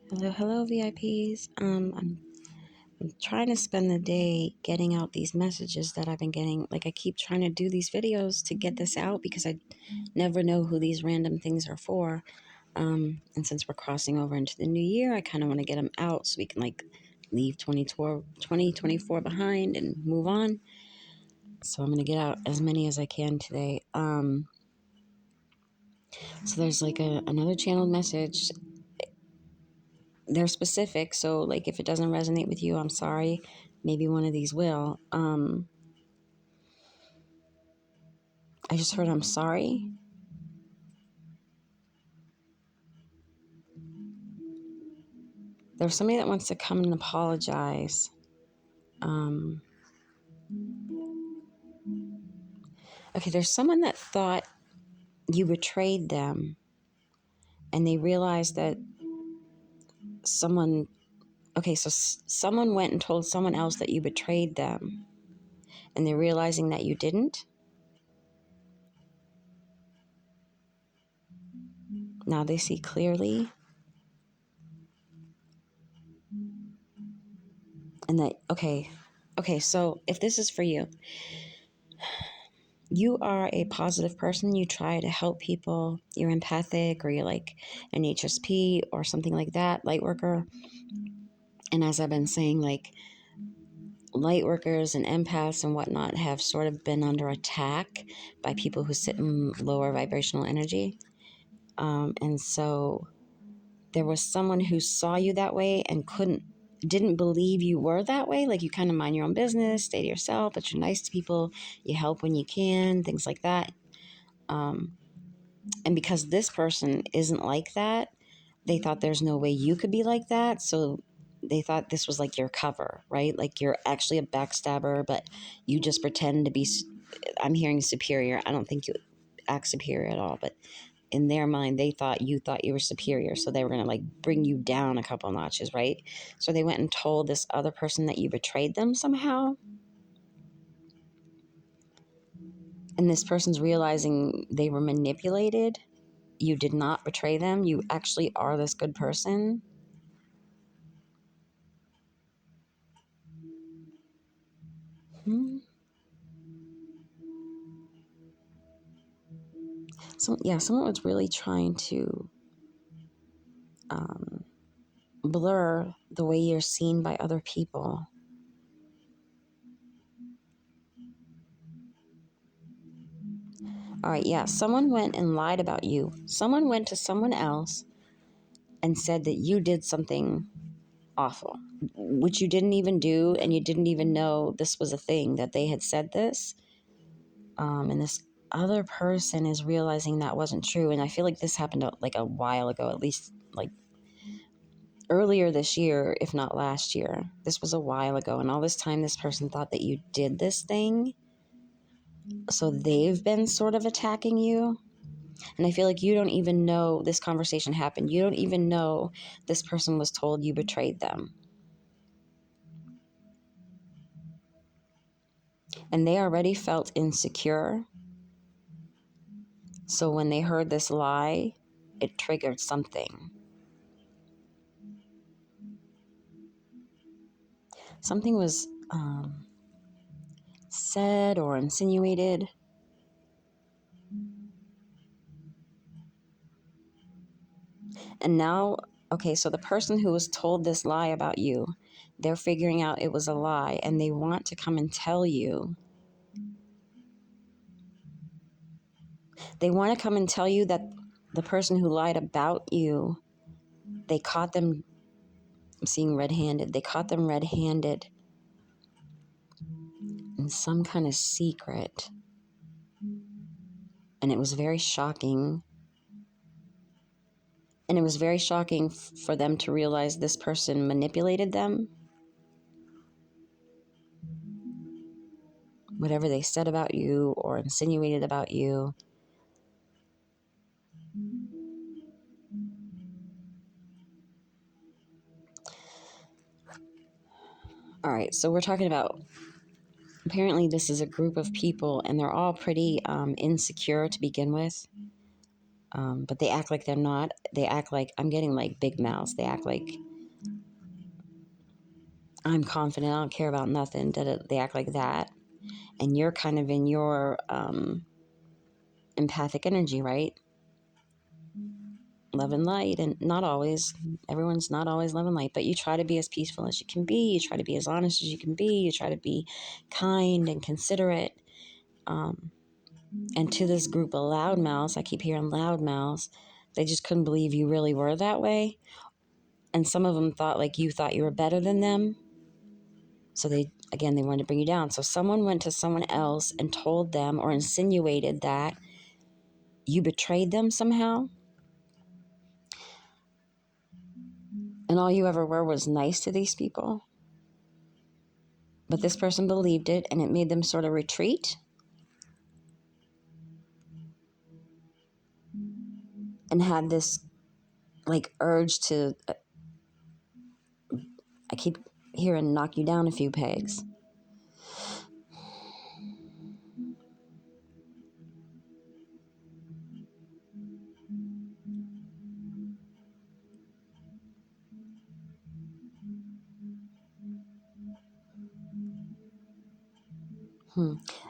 Hello, VIPs. I'm trying to spend the day getting out these messages that I've been getting. Like, I keep trying to do these videos to get this out because I never know who these random things are for. And since we're crossing over into the new year, I kind of want to get them out so we can leave 2024 behind and move on. So I'm going to get out as many as I can today. So there's another channeled message. They're specific, so if it doesn't resonate with you, I'm sorry. Maybe one of these will. I just heard I'm sorry. There's somebody that wants to come and apologize. Okay, there's someone that thought you betrayed them, and they realized that someone went and told someone else that you betrayed them, and they're realizing that you didn't. Now they see clearly. And so if this is for you, you are a positive person. You try to help people. You're empathic, or you're like an HSP or something like that, lightworker. And as I've been saying, lightworkers and empaths and whatnot have sort of been under attack by people who sit in lower vibrational energy. And so there was someone who saw you that way and didn't believe you were that way. Like, you kind of mind your own business, stay to yourself, but you're nice to people, you help when you can, things like that. And because this person isn't like that, they thought there's no way you could be like that. So they thought this was like your cover, right? Like, you're actually a backstabber, but you just pretend to be, I'm hearing superior. I don't think you act superior at all, but in their mind, they thought you were superior. So they were going to bring you down a couple notches, right? So they went and told this other person that you betrayed them somehow. And this person's realizing they were manipulated. You did not betray them. You actually are this good person. Someone was really trying to blur the way you're seen by other people. All right, someone went and lied about you. Someone went to someone else and said that you did something awful, which you didn't even do, and you didn't even know this was a thing, that they had said this. And this other person is realizing that wasn't true. And I feel like this happened a while ago, at least earlier this year, if not last year. This was a while ago. And all this time, this person thought that you did this thing. So they've been sort of attacking you. And I feel like you don't even know this conversation happened. You don't even know this person was told you betrayed them. And they already felt insecure. So when they heard this lie, it triggered something. Something was said or insinuated. And now, so the person who was told this lie about you, they're figuring out it was a lie, and they want to come and tell you. They want to come and tell you that the person who lied about you, they caught them, I'm seeing red-handed, they caught them red-handed in some kind of secret. And it was very shocking. And it was very shocking for them to realize this person manipulated them. Whatever they said about you or insinuated about you. All right, so we're talking about, apparently this is a group of people, and they're all pretty insecure to begin with. But they act like they're not. They act like, I'm getting like big mouths. They act like I'm confident. I don't care about nothing. They act like that. And you're kind of in your empathic energy, right? Love and light. And not always. Everyone's not always love and light. But you try to be as peaceful as you can be. You try to be as honest as you can be. You try to be kind and considerate. And to this group of loudmouths, I keep hearing loudmouths, they just couldn't believe you really were that way. And some of them thought like you thought you were better than them. So they wanted to bring you down. So someone went to someone else and told them or insinuated that you betrayed them somehow. And all you ever were was nice to these people. But this person believed it, and it made them sort of retreat and had this like urge to, I keep hearing, knock you down a few pegs.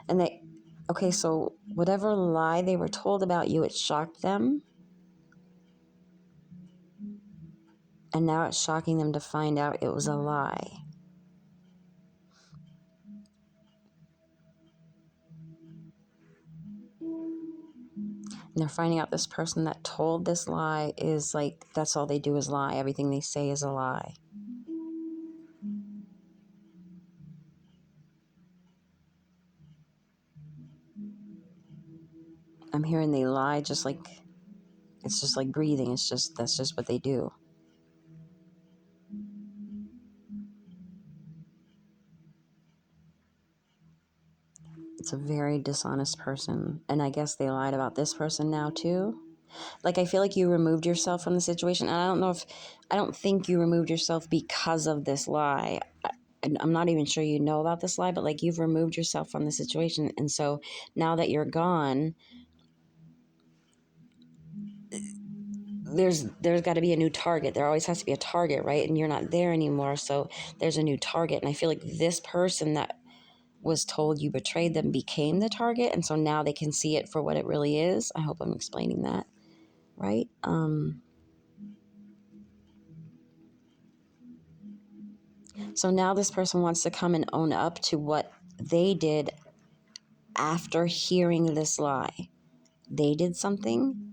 And okay, so whatever lie they were told about you, it shocked them. And now it's shocking them to find out it was a lie. And they're finding out this person that told this lie is like, that's all they do is lie. Everything they say is a lie. I'm hearing they lie just like, it's just like breathing. That's just what they do. It's a very dishonest person. And I guess they lied about this person now too. Like, I feel like you removed yourself from the situation. And I don't think you removed yourself because of this lie. I'm not even sure you know about this lie, but like you've removed yourself from the situation. And so now that you're gone, there's got to be a new target. There always has to be a target, right? And you're not there anymore. So there's a new target. And I feel like this person that was told you betrayed them became the target. And so now they can see it for what it really is. I hope I'm explaining that right. So now this person wants to come and own up to what they did after hearing this lie. They did something.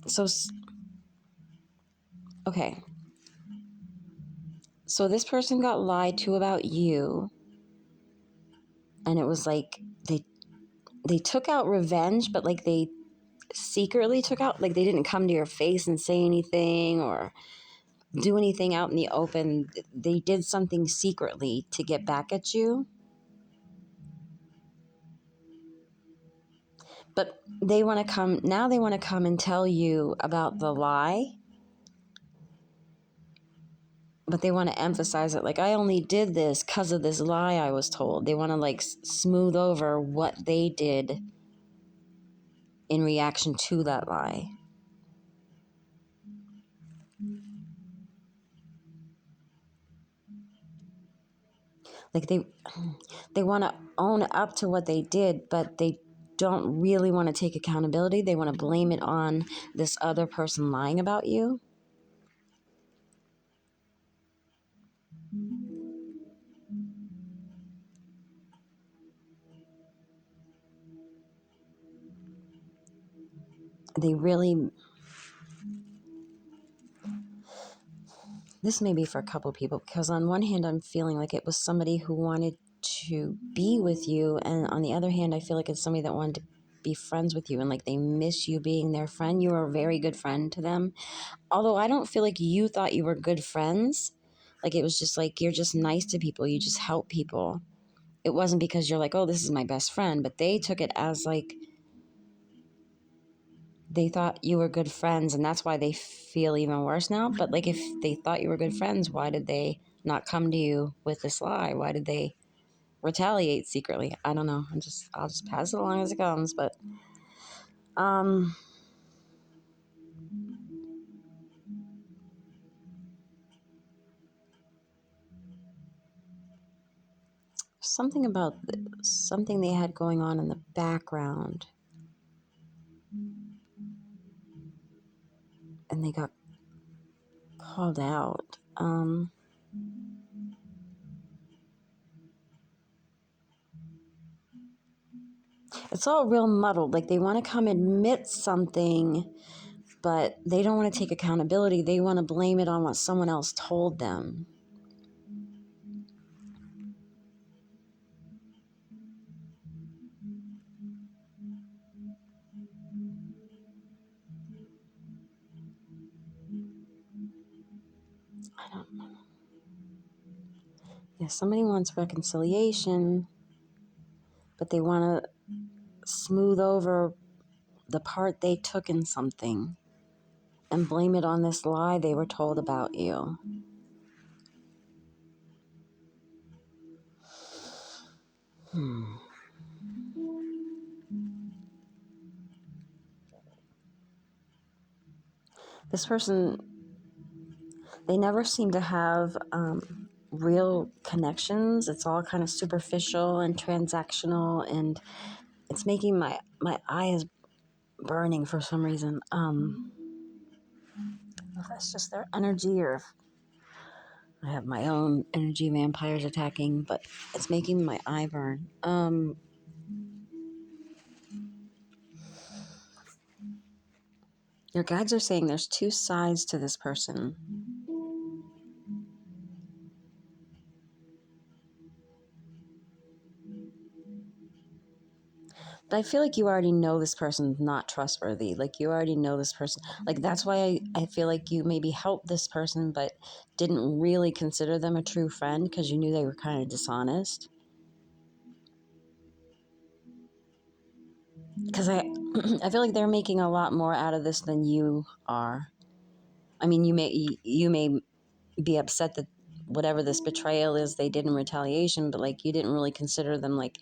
So, okay. So this person got lied to about you. And it was like they took out revenge, but like they secretly took out, like they didn't come to your face and say anything or do anything out in the open. They did something secretly to get back at you. But they want to come and tell you about the lie. But they want to emphasize it like, I only did this because of this lie I was told. They want to like smooth over what they did in reaction to that lie. Like they want to own up to what they did, but they don't really want to take accountability. They want to blame it on this other person lying about you. They really, this may be for a couple of people, because on one hand, I'm feeling like it was somebody who wanted to be with you. And on the other hand, I feel like it's somebody that wanted to be friends with you and like they miss you being their friend. You were a very good friend to them. Although I don't feel like you thought you were good friends. Like it was just like, you're just nice to people. You just help people. It wasn't because you're like, oh, this is my best friend. But they took it as like, they thought you were good friends, and that's why they feel even worse now. But like, if they thought you were good friends, why did they not come to you with this lie? Why did they retaliate secretly? I don't know. I'll just pass it along as it comes. But something about something they had going on in the background, and they got called out. It's all real muddled. Like, they want to come admit something, but they don't want to take accountability. They want to blame it on what someone else told them. I don't know. Yeah, somebody wants reconciliation, but they want to smooth over the part they took in something and blame it on this lie they were told about you. This person, they never seem to have real connections. It's all kind of superficial and transactional, and it's making my eyes burning for some reason. If that's just their energy, or if I have my own energy vampires attacking, but it's making my eye burn. Your guides are saying there's two sides to this person. But I feel like you already know this person's not trustworthy. Like, you already know this person. Like, that's why I feel like you maybe helped this person, but didn't really consider them a true friend because you knew they were kind of dishonest. Because I feel like they're making a lot more out of this than you are. I mean, you may be upset that whatever this betrayal is they did in retaliation, but like, you didn't really consider them. Like,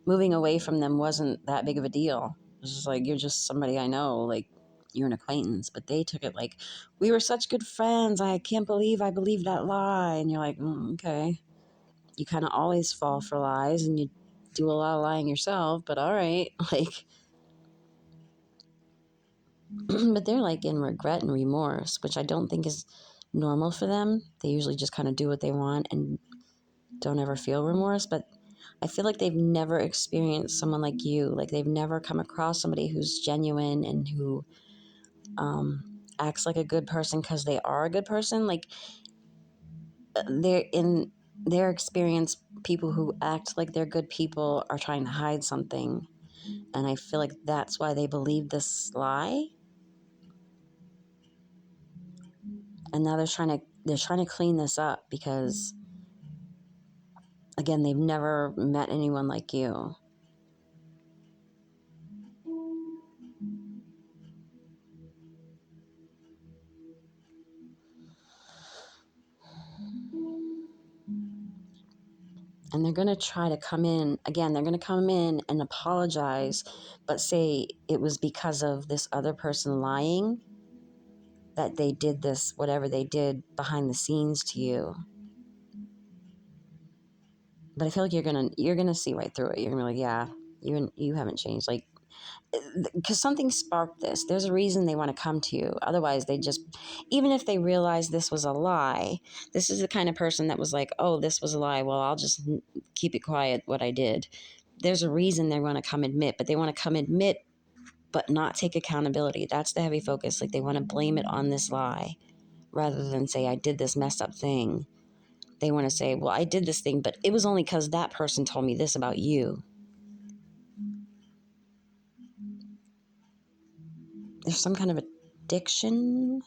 moving away from them wasn't that big of a deal. It's just like, you're just somebody I know, like, you're an acquaintance. But they took it like, we were such good friends, I can't believe I believed that lie. And you're like, okay. You kind of always fall for lies, and you do a lot of lying yourself, but all right. Like, but they're like in regret and remorse, which I don't think is normal for them. They usually just kind of do what they want and don't ever feel remorse. But I feel like they've never experienced someone like you. Like, they've never come across somebody who's genuine and who acts like a good person because they are a good person. Like, they're in their experience, people who act like they're good people are trying to hide something. And I feel like that's why they believe this lie. And now they're trying to clean this up because, again, they've never met anyone like you. And they're going to try to come in, again, they're going to come in and apologize, but say it was because of this other person lying that they did this, whatever they did behind the scenes to you. But I feel like you're gonna see right through it. You're gonna be like, yeah, you haven't changed. Like, because something sparked this. There's a reason they want to come to you. Otherwise, they just, even if they realize this was a lie, this is the kind of person that was like, oh, this was a lie. Well, I'll just keep it quiet what I did. There's a reason they want to come admit, but they want to come admit but not take accountability. That's the heavy focus. Like, they want to blame it on this lie rather than say, I did this messed up thing. They want to say, well, I did this thing, but it was only because that person told me this about you. There's some kind of addiction.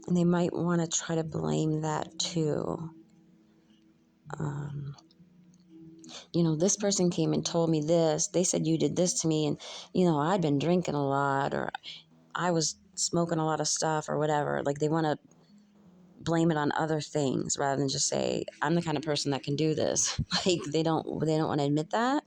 And they might want to try to blame that too. This person came and told me this. They said you did this to me, and, I'd been drinking a lot, or I was smoking a lot of stuff, or whatever. Like, they want to blame it on other things rather than just say, I'm the kind of person that can do this. Like, they don't want to admit that.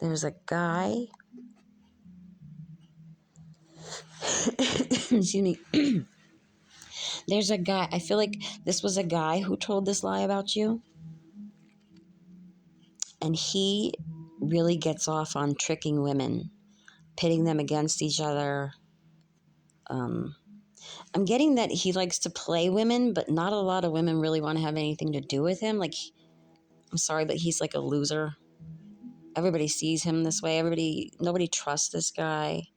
There's a guy, excuse me. There's a guy, I feel like this was a guy who told this lie about you. And he really gets off on tricking women, pitting them against each other. I'm getting that he likes to play women, but not a lot of women really want to have anything to do with him. Like, I'm sorry, but he's like a loser. Everybody sees him this way. Nobody trusts this guy.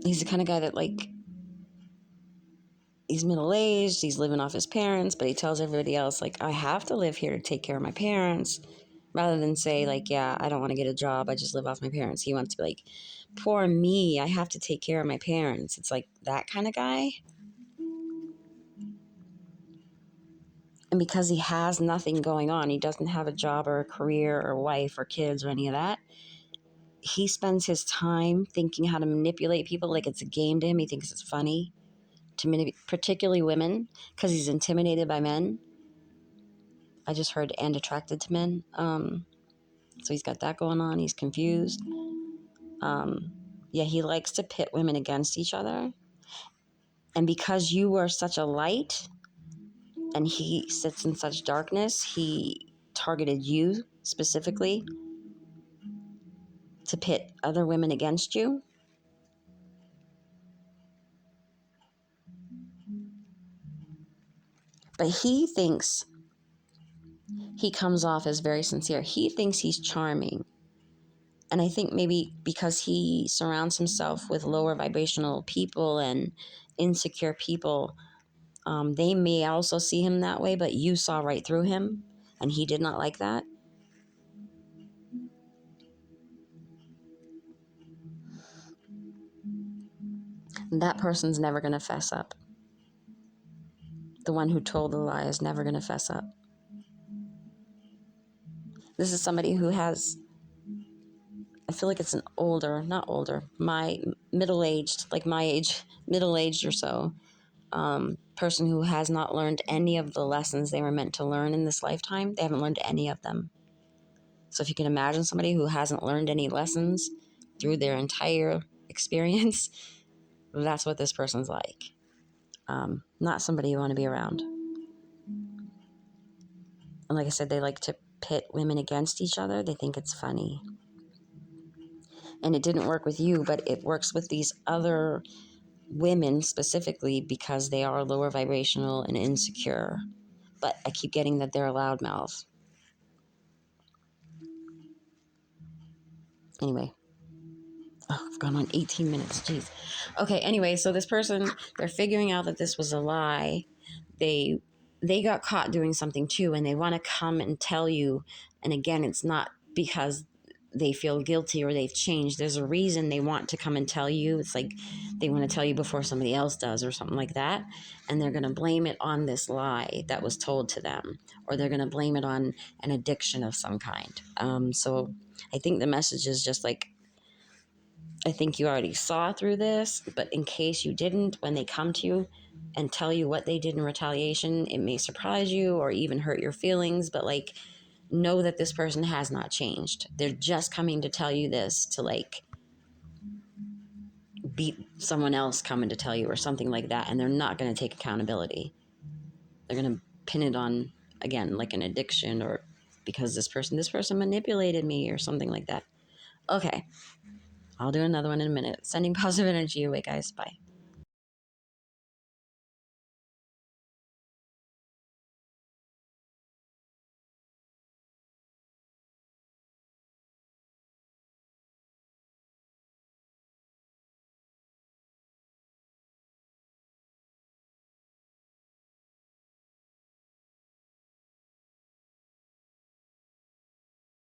He's the kind of guy that, like, he's middle-aged, he's living off his parents, but he tells everybody else, like, I have to live here to take care of my parents, rather than say, like, yeah, I don't want to get a job, I just live off my parents. He wants to be like, poor me, I have to take care of my parents. It's like that kind of guy. And because he has nothing going on, he doesn't have a job or a career or wife or kids or any of that, he spends his time thinking how to manipulate people like it's a game to him. He thinks it's funny to manipulate, particularly women, because he's intimidated by men. I just heard and attracted to men. So he's got that going on. He's confused. Yeah, he likes to pit women against each other. And because you are such a light and he sits in such darkness, he targeted you specifically to pit other women against you. But he thinks he comes off as very sincere. He thinks he's charming. And I think maybe because he surrounds himself with lower vibrational people and insecure people, they may also see him that way, but you saw right through him, and he did not like that. And that person's never going to fess up. The one who told the lie is never going to fess up. This is somebody who has, I feel like it's an older, not older, my middle-aged, like my age, middle-aged or so, person who has not learned any of the lessons they were meant to learn in this lifetime. They haven't learned any of them. So if you can imagine somebody who hasn't learned any lessons through their entire experience, that's what this person's like. Not somebody you want to be around. And like I said, they like to pit women against each other. They think it's funny. And it didn't work with you, but it works with these other women specifically because they are lower vibrational and insecure. But I keep getting that they're a loudmouth. Anyway. Oh, I've gone on 18 minutes. Jeez. Okay, anyway, so this person, they're figuring out that this was a lie. They got caught doing something too, and they want to come and tell you. And again, it's not because they feel guilty or they've changed. There's a reason they want to come and tell you. It's like they want to tell you before somebody else does or something like that. And they're going to blame it on this lie that was told to them, or they're going to blame it on an addiction of some kind. So I think the message is just like, I think you already saw through this, but in case you didn't, when they come to you and tell you what they did in retaliation, it may surprise you or even hurt your feelings, but like, know that this person has not changed. They're just coming to tell you this to like beat someone else coming to tell you or something like that, and they're not going to take accountability. They're going to pin it on, again, like an addiction or because this person manipulated me or something like that. Okay. I'll do another one in a minute. Sending positive energy your way, guys. Bye.